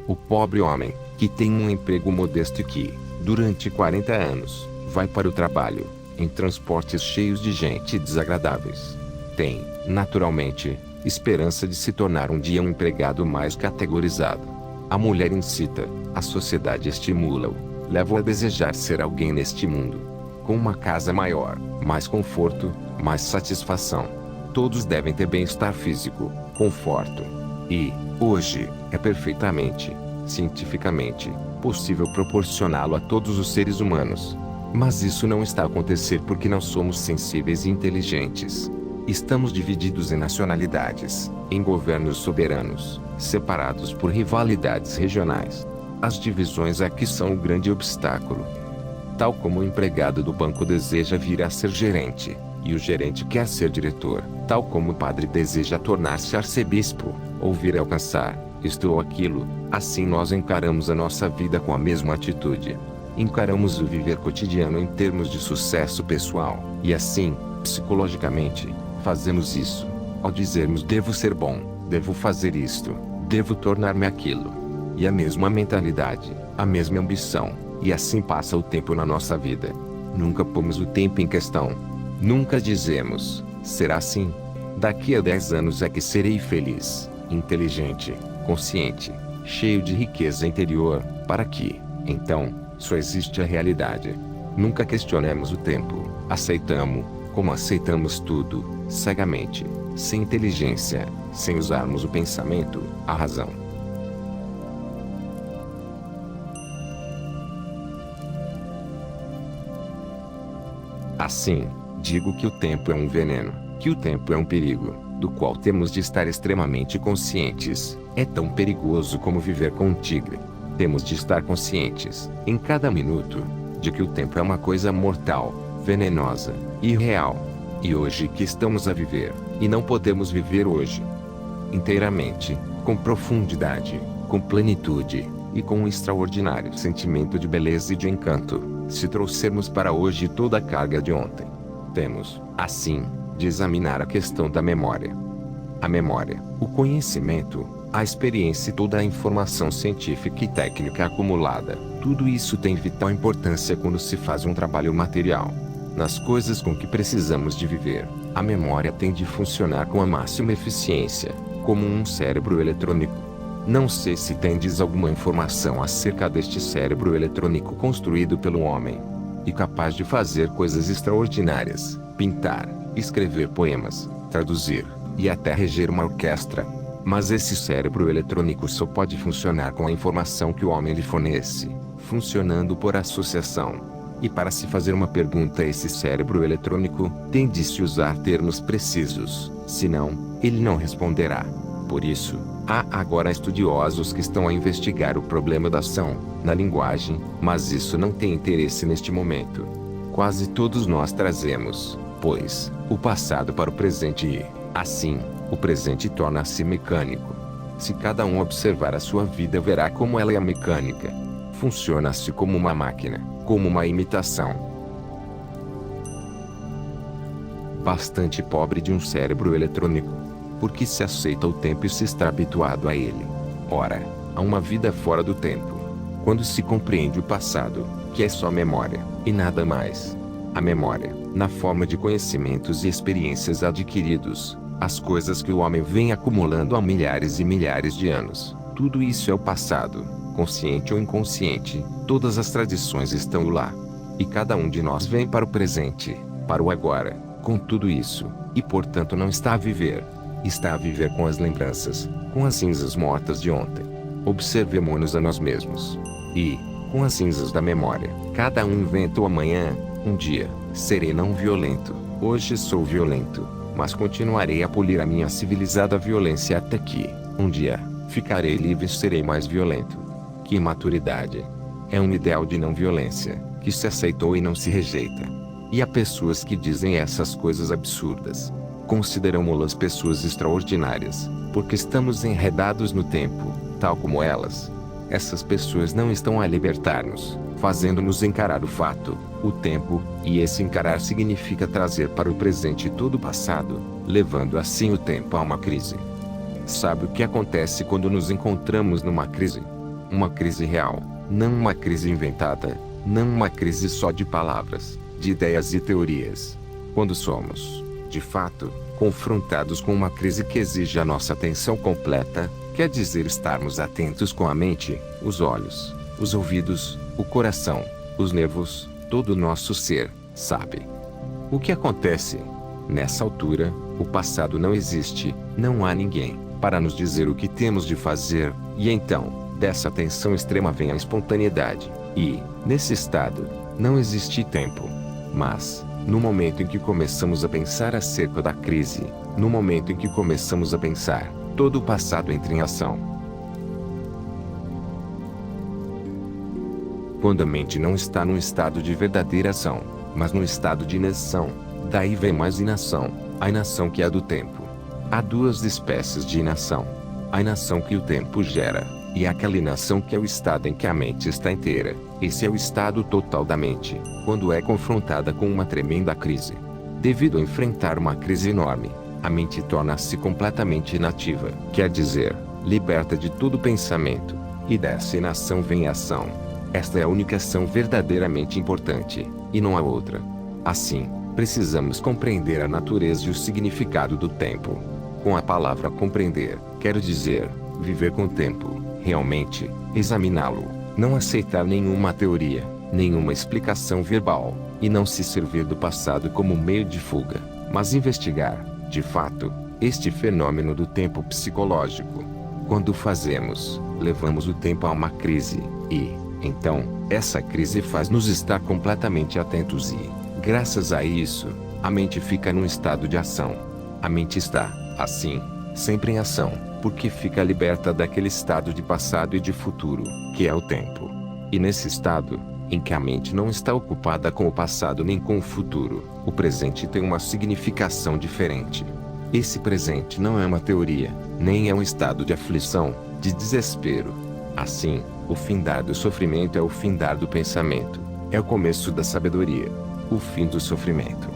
O pobre homem, que tem um emprego modesto e que, durante 40 anos, vai para o trabalho, em transportes cheios de gente desagradáveis. Tem, naturalmente, esperança de se tornar um dia um empregado mais categorizado. A mulher incita, a sociedade estimula-o, leva-o a desejar ser alguém neste mundo. Com uma casa maior, mais conforto, mais satisfação. Todos devem ter bem-estar físico, conforto. E, hoje, é perfeitamente, cientificamente, possível proporcioná-lo a todos os seres humanos. Mas isso não está a acontecer porque não somos sensíveis e inteligentes. Estamos divididos em nacionalidades, em governos soberanos, separados por rivalidades regionais. As divisões aqui são o grande obstáculo. Tal como o empregado do banco deseja vir a ser gerente, e o gerente quer ser diretor, tal como o padre deseja tornar-se arcebispo, ou vir a alcançar, isto ou aquilo, assim nós encaramos a nossa vida com a mesma atitude. Encaramos o viver cotidiano em termos de sucesso pessoal, e assim, psicologicamente, fazemos isso. Ao dizermos devo ser bom, devo fazer isto, devo tornar-me aquilo. E a mesma mentalidade, a mesma ambição, e assim passa o tempo na nossa vida. Nunca pomos o tempo em questão. Nunca dizemos, será assim? Daqui a 10 anos é que serei feliz, inteligente, consciente, cheio de riqueza interior, para que, então, só existe a realidade. Nunca questionemos o tempo, aceitamos, como aceitamos tudo, cegamente, sem inteligência, sem usarmos o pensamento, a razão. Assim, digo que o tempo é um veneno, que o tempo é um perigo, do qual temos de estar extremamente conscientes. É tão perigoso como viver com um tigre. Temos de estar conscientes, em cada minuto, de que o tempo é uma coisa mortal, venenosa, irreal. E hoje que estamos a viver, e não podemos viver hoje inteiramente, com profundidade, com plenitude, e com um extraordinário sentimento de beleza e de encanto, se trouxermos para hoje toda a carga de ontem. Temos, assim, de examinar a questão da memória. A memória, o conhecimento, a experiência e toda a informação científica e técnica acumulada, tudo isso tem vital importância quando se faz um trabalho material. Nas coisas com que precisamos de viver, a memória tem de funcionar com a máxima eficiência, como um cérebro eletrônico. Não sei se tendes alguma informação acerca deste cérebro eletrônico construído pelo homem, e capaz de fazer coisas extraordinárias, pintar, escrever poemas, traduzir, e até reger uma orquestra. Mas esse cérebro eletrônico só pode funcionar com a informação que o homem lhe fornece, funcionando por associação. E para se fazer uma pergunta a esse cérebro eletrônico, tem de se usar termos precisos, senão, ele não responderá. Por isso, há agora estudiosos que estão a investigar o problema da ação, na linguagem, mas isso não tem interesse neste momento. Quase todos nós trazemos, pois, o passado para o presente e, assim, o presente torna-se mecânico. Se cada um observar a sua vida verá como ela é mecânica. Funciona-se como uma máquina, como uma imitação. Bastante pobre de um cérebro eletrônico, porque se aceita o tempo e se está habituado a ele. Ora, há uma vida fora do tempo. Quando se compreende o passado, que é só memória, e nada mais. A memória, na forma de conhecimentos e experiências adquiridos, as coisas que o homem vem acumulando há milhares e milhares de anos, tudo isso é o passado, consciente ou inconsciente, todas as tradições estão lá. E cada um de nós vem para o presente, para o agora, com tudo isso, e portanto não está a viver. Está a viver com as lembranças, com as cinzas mortas de ontem. Observemo-nos a nós mesmos. E, com as cinzas da memória, cada um inventa o amanhã. Um dia, serei não violento, hoje sou violento, mas continuarei a polir a minha civilizada violência até que, um dia, ficarei livre e serei mais violento. Que imaturidade! É um ideal de não violência, que se aceitou e não se rejeita. E há pessoas que dizem essas coisas absurdas. Consideramo-las pessoas extraordinárias, porque estamos enredados no tempo, tal como elas. Essas pessoas não estão a libertar-nos, fazendo-nos encarar o fato, o tempo, e esse encarar significa trazer para o presente todo o passado, levando assim o tempo a uma crise. Sabe o que acontece quando nos encontramos numa crise? Uma crise real, não uma crise inventada, não uma crise só de palavras, de ideias e teorias. Quando somos, de fato, confrontados com uma crise que exige a nossa atenção completa, quer dizer estarmos atentos com a mente, os olhos, os ouvidos, o coração, os nervos, todo o nosso ser, sabe? O que acontece? Nessa altura, o passado não existe, não há ninguém para nos dizer o que temos de fazer, e então, dessa tensão extrema vem a espontaneidade, e, nesse estado, não existe tempo. Mas, no momento em que começamos a pensar acerca da crise, no momento em que começamos a pensar, todo o passado entra em ação. Quando a mente não está num estado de verdadeira ação, mas no estado de inação, daí vem mais inação, a inação que é a do tempo. Há duas espécies de inação. A inação que o tempo gera, e aquela inação que é o estado em que a mente está inteira. Esse é o estado total da mente, quando é confrontada com uma tremenda crise. Devido a enfrentar uma crise enorme, a mente torna-se completamente inativa, quer dizer, liberta de todo pensamento. E dessa inação vem a ação. Esta é a única ação verdadeiramente importante, e não há outra. Assim, precisamos compreender a natureza e o significado do tempo. Com a palavra compreender, quero dizer, viver com o tempo, realmente, examiná-lo, não aceitar nenhuma teoria, nenhuma explicação verbal, e não se servir do passado como meio de fuga, mas investigar, de fato, este fenômeno do tempo psicológico. Quando fazemos, levamos o tempo a uma crise, e, então, essa crise faz-nos estar completamente atentos e, graças a isso, a mente fica num estado de ação. A mente está, assim, sempre em ação, porque fica liberta daquele estado de passado e de futuro, que é o tempo. E nesse estado, em que a mente não está ocupada com o passado nem com o futuro, o presente tem uma significação diferente. Esse presente não é uma teoria, nem é um estado de aflição, de desespero. Assim, o findar do sofrimento é o findar do pensamento, é o começo da sabedoria, o fim do sofrimento.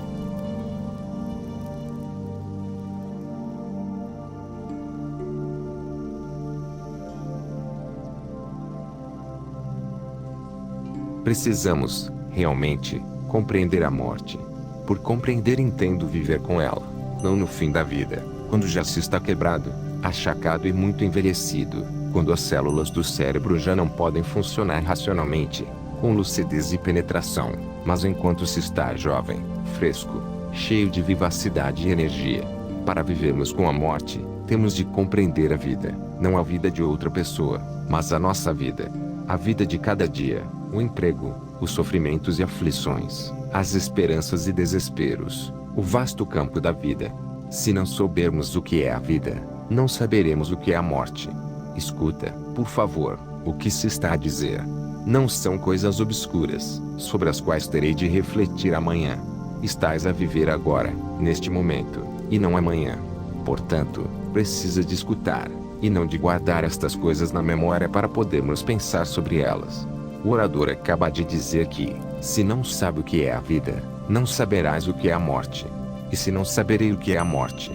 Precisamos, realmente, compreender a morte. Por compreender entendo viver com ela, não no fim da vida, quando já se está quebrado, achacado e muito envelhecido, quando as células do cérebro já não podem funcionar racionalmente, com lucidez e penetração, mas enquanto se está jovem, fresco, cheio de vivacidade e energia. Para vivermos com a morte, temos de compreender a vida, não a vida de outra pessoa, mas a nossa vida. A vida de cada dia, o emprego, os sofrimentos e aflições, as esperanças e desesperos, o vasto campo da vida. Se não soubermos o que é a vida, não saberemos o que é a morte. Escuta, por favor, o que se está a dizer. Não são coisas obscuras, sobre as quais terei de refletir amanhã. Estás a viver agora, neste momento, e não amanhã. Portanto, precisa de escutar, e não de guardar estas coisas na memória para podermos pensar sobre elas. O orador acaba de dizer que, se não sabe o que é a vida, não saberás o que é a morte. E se não saberei o que é a morte.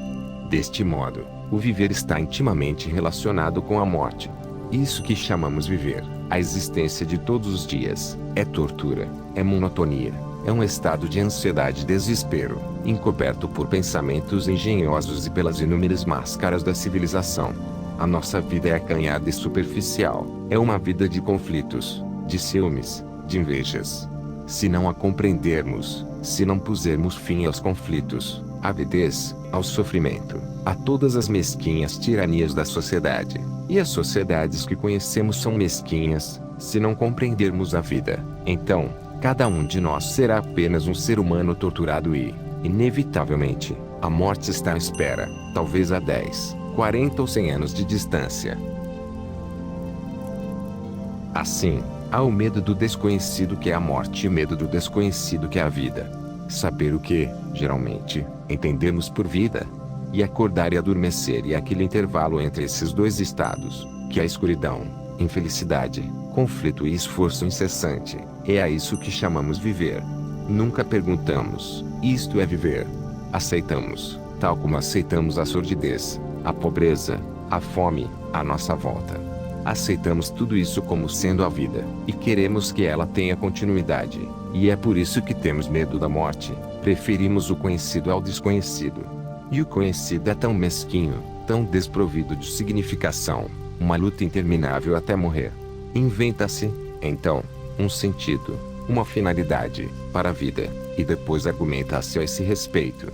Deste modo, o viver está intimamente relacionado com a morte. Isso que chamamos viver, a existência de todos os dias, é tortura, é monotonia, é um estado de ansiedade e desespero, encoberto por pensamentos engenhosos e pelas inúmeras máscaras da civilização. A nossa vida é acanhada e superficial, é uma vida de conflitos, de ciúmes, de invejas. Se não a compreendermos, se não pusermos fim aos conflitos, à avidez, ao sofrimento, a todas as mesquinhas tiranias da sociedade, e as sociedades que conhecemos são mesquinhas, se não compreendermos a vida, então, cada um de nós será apenas um ser humano torturado e, inevitavelmente, a morte está à espera, talvez a 10, 40 ou 100 anos de distância. Assim, há o medo do desconhecido que é a morte e o medo do desconhecido que é a vida. Saber o que, geralmente, entendemos por vida. E acordar e adormecer e aquele intervalo entre esses dois estados, que é a escuridão, infelicidade, conflito e esforço incessante, é a isso que chamamos viver. Nunca perguntamos, isto é viver. Aceitamos, tal como aceitamos a sordidez, a pobreza, a fome, à nossa volta. Aceitamos tudo isso como sendo a vida, e queremos que ela tenha continuidade. E é por isso que temos medo da morte. Preferimos o conhecido ao desconhecido. E o conhecido é tão mesquinho, tão desprovido de significação, uma luta interminável até morrer. Inventa-se, então, um sentido, uma finalidade, para a vida, e depois argumenta-se a esse respeito.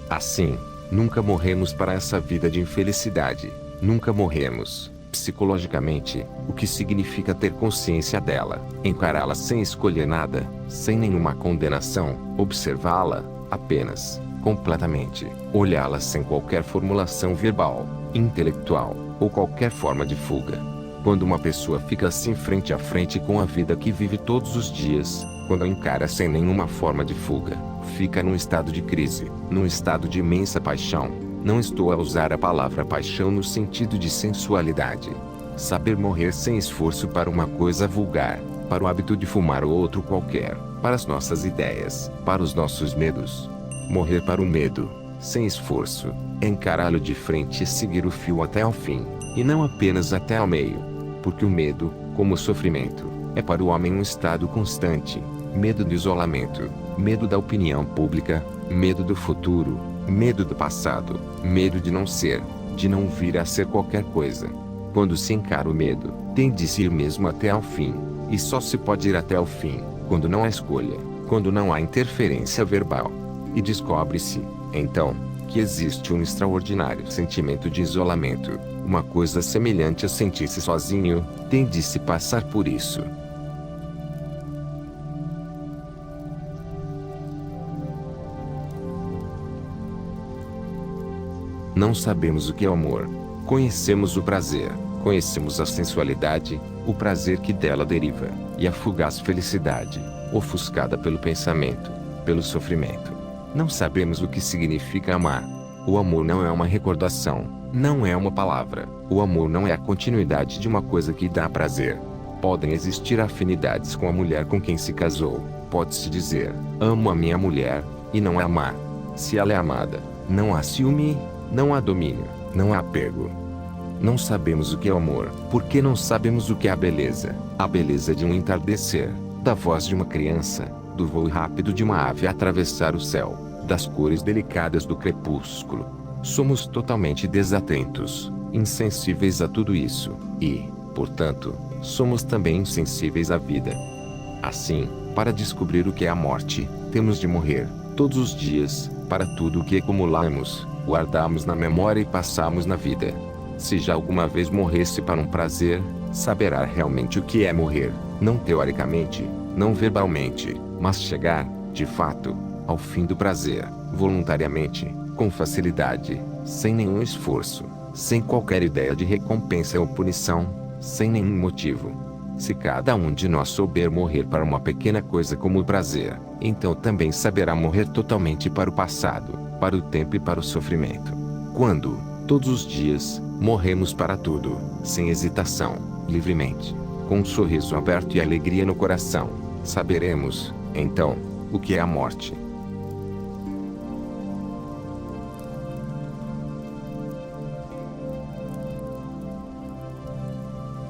Assim, nunca morremos para essa vida de infelicidade, nunca morremos, psicologicamente, o que significa ter consciência dela, encará-la sem escolher nada, sem nenhuma condenação, observá-la, apenas, completamente, olhá-la sem qualquer formulação verbal, intelectual, ou qualquer forma de fuga. Quando uma pessoa fica assim frente a frente com a vida que vive todos os dias, quando a encara sem nenhuma forma de fuga, fica num estado de crise, num estado de imensa paixão. Não estou a usar a palavra paixão no sentido de sensualidade. Saber morrer sem esforço para uma coisa vulgar, para o hábito de fumar ou outro qualquer, para as nossas ideias, para os nossos medos. Morrer para o medo, sem esforço, é encará-lo de frente e seguir o fio até ao fim, e não apenas até ao meio. Porque o medo, como o sofrimento, é para o homem um estado constante. Medo do isolamento, medo da opinião pública, medo do futuro, medo do passado, medo de não ser, de não vir a ser qualquer coisa. Quando se encara o medo, tem de se ir mesmo até ao fim, e só se pode ir até o fim, quando não há escolha, quando não há interferência verbal. E descobre-se, então, que existe um extraordinário sentimento de isolamento, uma coisa semelhante a sentir-se sozinho, tem de se passar por isso. Não sabemos o que é o amor. Conhecemos o prazer, conhecemos a sensualidade, o prazer que dela deriva, e a fugaz felicidade, ofuscada pelo pensamento, pelo sofrimento. Não sabemos o que significa amar. O amor não é uma recordação, não é uma palavra. O amor não é a continuidade de uma coisa que dá prazer. Podem existir afinidades com a mulher com quem se casou. Pode-se dizer, amo a minha mulher, e não a amar. Se ela é amada, não há ciúme, não há domínio, não há apego. Não sabemos o que é o amor, porque não sabemos o que é a beleza de um entardecer, da voz de uma criança, do voo rápido de uma ave a atravessar o céu, das cores delicadas do crepúsculo. Somos totalmente desatentos, insensíveis a tudo isso, e, portanto, somos também insensíveis à vida. Assim, para descobrir o que é a morte, temos de morrer, todos os dias, para tudo o que acumulamos, guardamos na memória e passamos na vida. Se já alguma vez morresse para um prazer, saberá realmente o que é morrer, não teoricamente, não verbalmente, mas chegar, de fato, ao fim do prazer, voluntariamente, com facilidade, sem nenhum esforço, sem qualquer ideia de recompensa ou punição, sem nenhum motivo. Se cada um de nós souber morrer para uma pequena coisa como o prazer, então também saberá morrer totalmente para o passado, para o tempo e para o sofrimento. Quando, todos os dias, morremos para tudo, sem hesitação, livremente, com um sorriso aberto e alegria no coração, saberemos, então, o que é a morte.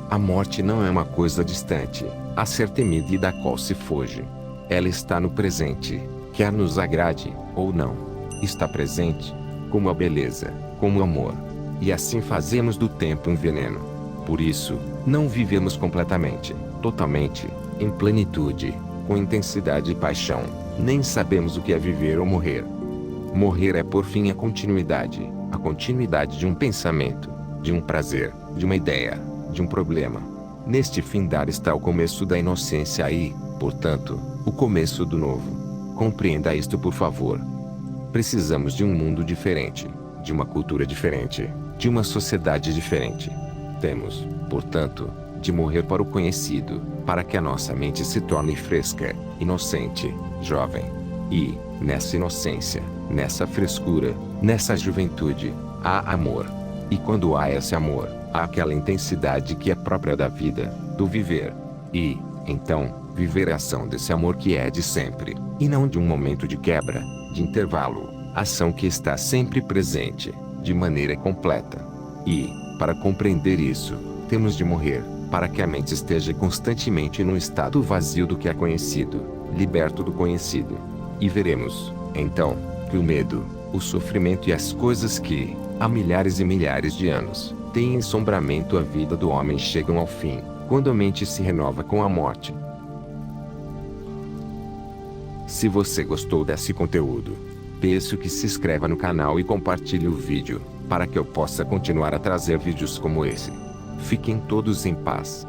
A morte não é uma coisa distante, a ser temida e da qual se foge. Ela está no presente, quer nos agrade, ou não. Está presente, como a beleza, como o amor. E assim fazemos do tempo um veneno. Por isso, não vivemos completamente, totalmente, em plenitude, com intensidade e paixão, nem sabemos o que é viver ou morrer. Morrer é por fim a continuidade de um pensamento, de um prazer, de uma ideia, de um problema. Neste findar está o começo da inocência e, portanto, o começo do novo. Compreenda isto, por favor. Precisamos de um mundo diferente, de uma cultura diferente, de uma sociedade diferente. Temos, portanto, de morrer para o conhecido, para que a nossa mente se torne fresca, inocente, jovem. E, nessa inocência, nessa frescura, nessa juventude, há amor. E quando há esse amor, há aquela intensidade que é própria da vida, do viver. E, então, viver a ação desse amor que é de sempre, e não de um momento de quebra, de intervalo, ação que está sempre presente, de maneira completa. E, para compreender isso, temos de morrer, para que a mente esteja constantemente num estado vazio do que é conhecido, liberto do conhecido. E veremos, então, que o medo, o sofrimento e as coisas que, há milhares e milhares de anos, têm ensombramento a vida do homem chegam ao fim, quando a mente se renova com a morte. Se você gostou desse conteúdo, peço que se inscreva no canal e compartilhe o vídeo, para que eu possa continuar a trazer vídeos como esse. Fiquem todos em paz.